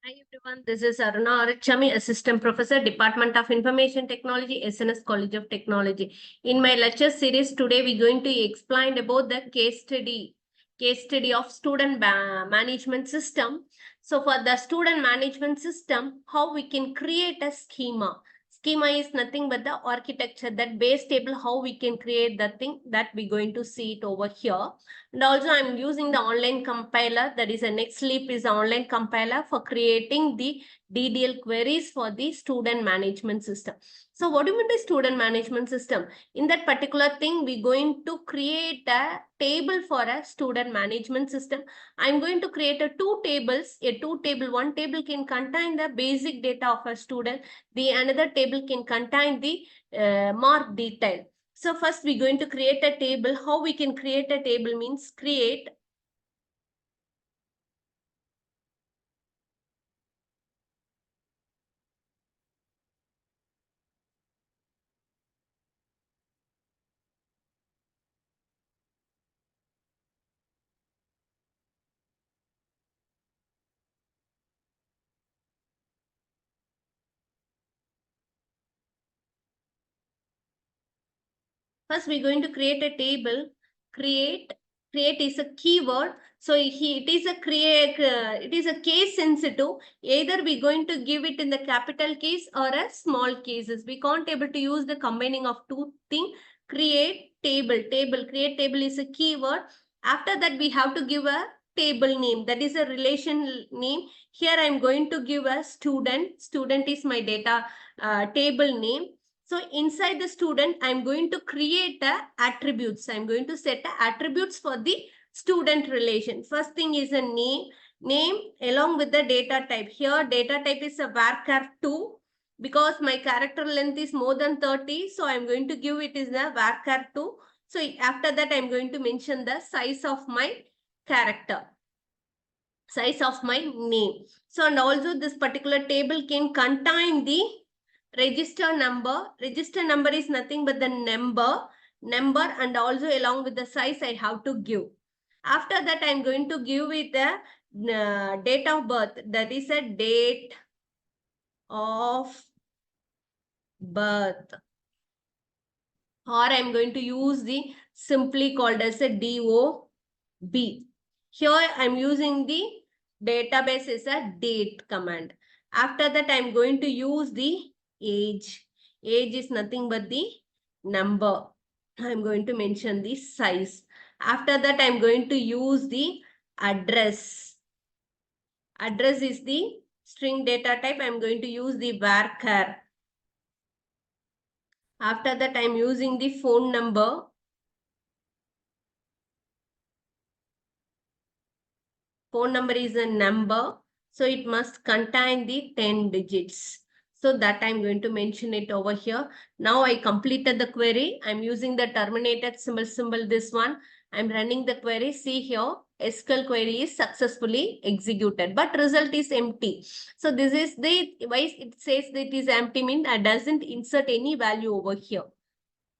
Hi everyone, this is Aruna, Assistant Professor, Department of Information Technology, SNS College of Technology. In my lecture series today, we're going to explain about the case study of student management system. So for the student management system, how we can create a schema. Schema is nothing but the architecture, that base table, how we can create the thing that we're going to see it over here. And also I'm using the online compiler, that is a Next Leap is an online compiler for creating the DDL queries for the student management system. So what do you mean by student management system? In that particular thing, we're going to create a table for a student management system. I'm going to create two tables. One table can contain the basic data of a student. The another table can contain the mark detail. So first we're going to create a table. How we can create a table means create First, we're going to create a table. Create is a keyword. So it is a case sensitive. Either we're going to give it in the capital case or a small cases. We can't able to use the combining of two things. Create table. Create table is a keyword. After that, we have to give a table name. That is a relation name. Here I'm going to give a student. Student is my data table name. So inside the student, I'm going to create the attributes. I'm going to set the attributes for the student relation. First thing is a name along with the data type. Here data type is a varchar 2 because my character length is more than 30. So I'm going to give it is a varchar 2. So after that, I'm going to mention the size of my character, size of my name. So and also this particular table can contain the register number. Register number is nothing but the number and also along with the size I have to give. After that, I'm going to give it the date of birth. That is a date of birth. Or I'm going to use the simply called as a DOB. Here I'm using the database as a date command. After that, I'm going to use the age. Age is nothing but the number. I'm going to mention the size. After that, I'm going to use the address. Address is the string data type. I'm going to use the varchar. After that, I'm using the phone number. Phone number is a number, so it must contain the 10 digits. So that I'm going to mention it over here. Now I completed the query. I'm using the terminated symbol, this one. I'm running the query. See here, SQL query is successfully executed, but result is empty. So this is the, why it says that it is empty means it doesn't insert any value over here.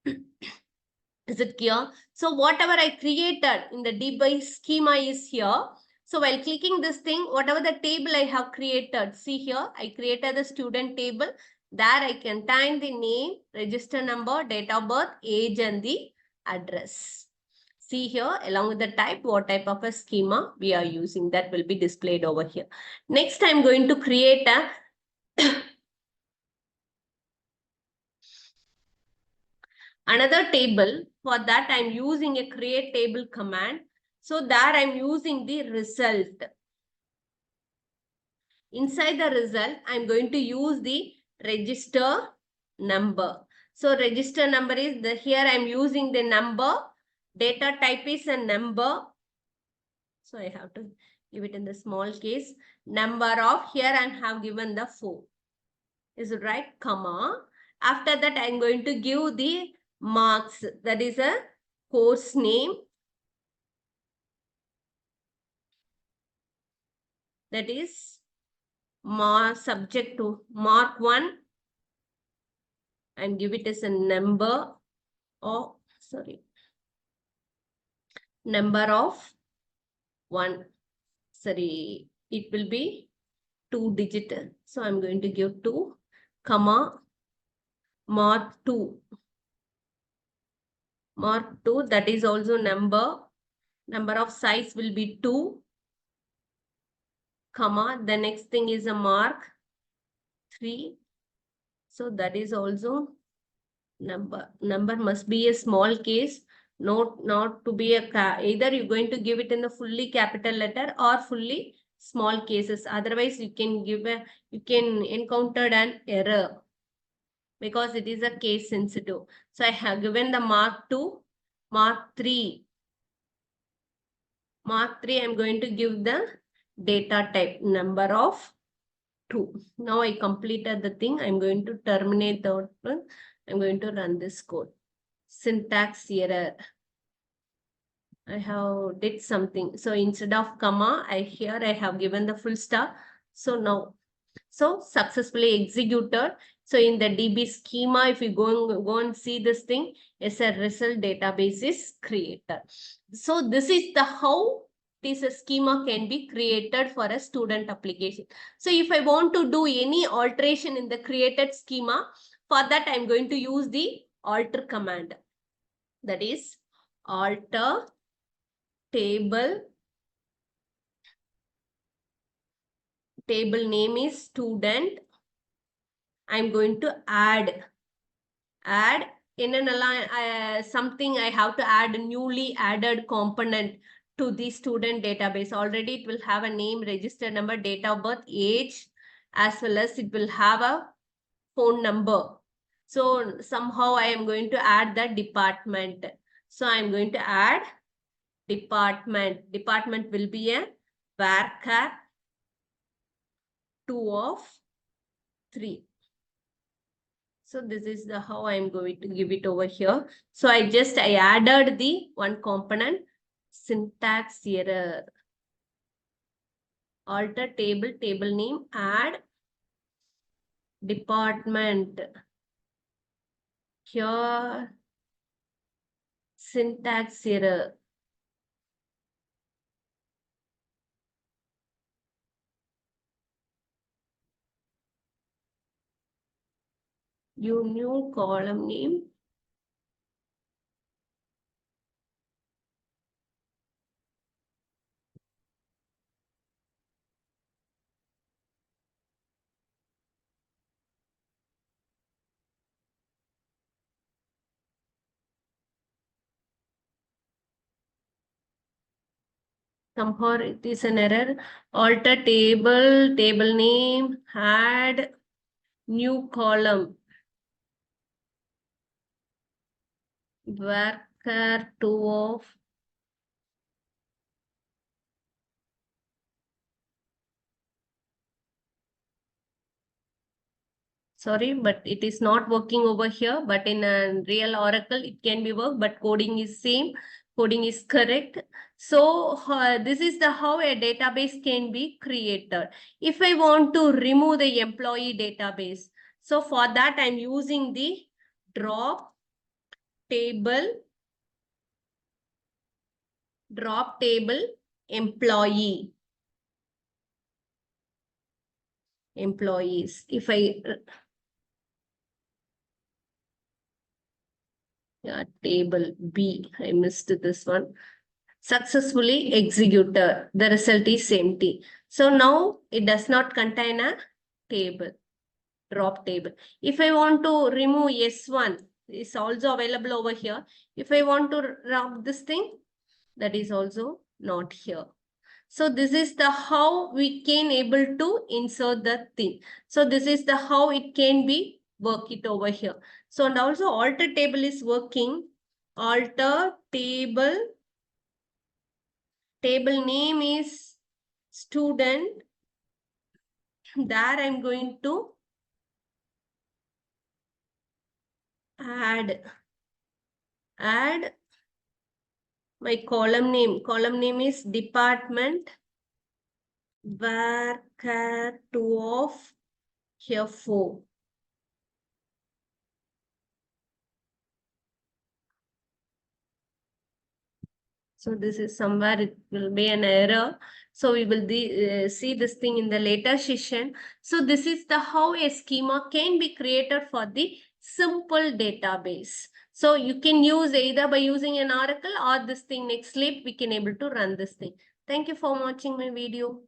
Is it clear? So whatever I created in the DBMS schema is here. So while clicking this thing, whatever the table I have created, see here, I created the student table. There I contain the name, register number, date of birth, age, and the address. See here, along with the type, what type of a schema we are using, that will be displayed over here. Next, I'm going to create a another table. For that, I'm using a create table command. So there I'm using the result. Inside the result, I'm going to use the register number. So register number is the, here I'm using the number. Data type is a number. So I have to give it in the small case. Number of, here I have given the 4. Is it right? Comma. After that, I'm going to give the marks. That is a course name. That is subject to mark 1 and give it as a number of, number of 1. Sorry, it will be 2 digit. So I'm going to give 2, comma, mark 2. Mark 2, that is also number. Number of size will be 2, comma. The next thing is a mark 3. So that is also number. Number must be a small case, not to be a either you're going to give it in the fully capital letter or fully small cases. Otherwise, you can encounter an error because it is a case sensitive. So I have given the mark 2, mark 3. Mark 3, I'm going to give the data type number of 2. Now I completed the thing. I'm going to terminate the output. I'm going to run this code. Syntax error. I have did something. So instead of comma, here I have given the full stop. So now, so successfully executed. So in the DB schema, if you go and see this thing, as a result database is created. So this is the how this schema can be created for a student application. So if I want to do any alteration in the created schema, for that I'm going to use the alter command. That is alter table name is student. I'm going to add in an something. I have to add a newly added component to the student database. Already it will have a name, register number, date of birth, age, as well as it will have a phone number. So somehow I am going to add the department. So I'm going to add department. Department will be a varchar 2 of 3. So this is the how I'm going to give it over here. So I added the one component, syntax error. Alter table name, add department. Here syntax error. You new column name. Somehow it is an error. Alter table name, add new column. Varchar 2 of sorry, but it is not working over here. But in a real Oracle, it can be work, but coding is same. Coding is correct. So this is the how a database can be created. If I want to remove the employee database, so for that I'm using the drop table employees. If I table B, I missed this one. Successfully executed. The result is empty. So now it does not contain a table, drop table. If I want to remove S1, it's also available over here. If I want to drop this thing, that is also not here. So this is the how we can able to insert the thing. So this is the how it can be work it over here. So and also alter table is working. Alter table name is student. There I'm going to add my column name. Column name is department varchar 2 of here 4. So this is somewhere it will be an error. So we will see this thing in the later session. So this is the how a schema can be created for the simple database. So you can use either by using an Oracle or this thing next sleep, we can able to run this thing. Thank you for watching my video.